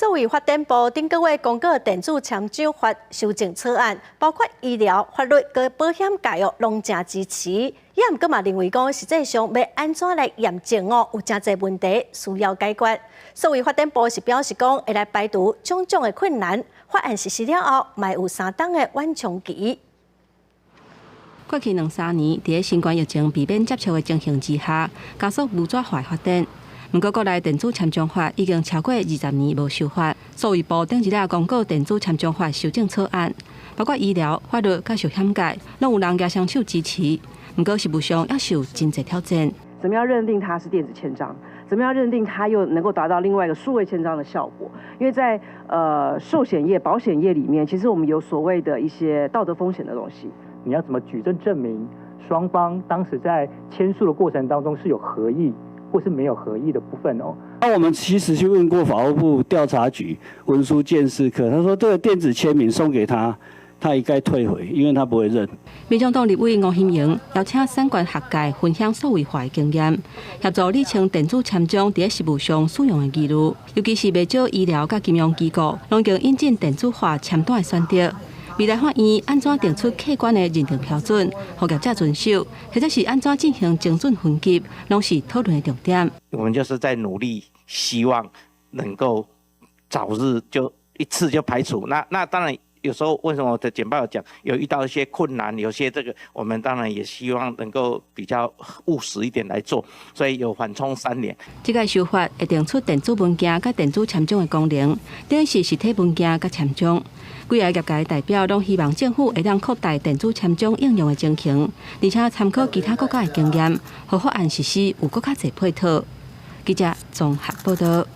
作为发展部顶个月公告电子签证法修正草案，包括医疗、法律、和保险界拢正支持。也毋过嘛认为讲实际上要安怎来验证有真侪问题需要解决。所以发展部是表示讲会来排除种种的困难，法案实施了后，嘛有3档的缓冲期。过去2-3年，伫新冠疫情避免接触的情形之下，加速无纸化发展。不过，国内电子签证法已经超过20年无修法，所以部顶一日公告电子签证法修正草案，包括医疗、法律、甲寿险界，拢有人家双手支持。不过，实务上也是有真侪挑战。怎么样认定它是电子签章？怎么样认定它又能够达到另外一个数位签章的效果？因为在寿险业、保险业里面，其实我们有所谓的一些道德风险的东西。你要怎么举证证明双方当时在签署的过程当中是有合意或是没有合意的部分哦？那我们其实去问过法务部调查局文书鉴识科，他说这个电子签名送给他，他应该退回，因为他不会认。民众党立委吴欣盈邀请相关学界分享数位化的经验，协助理清电子签证在实务上使用的疑虑，尤其是不少医疗甲金融机构拢经引进电子化签单的选择。未来法院安怎定出客观的认定标准，互业者遵守，或者是安怎进行精准分级，拢是讨论的重点。我们就是在努力，希望能够早日就一次就排除。那当然，有时候为什么我的简报有讲，有遇到一些困难，有些这个我们当然也希望能够比较务实一点来做，所以有缓冲3年。这个修法会定出电子文件甲电子签证的功能，等于是实体文件甲签证。几个业界代表拢希望政府会当扩大电子签证应用的情形，而且参考其他国家的经验，互法案实施有更较侪配套。记者综合报道。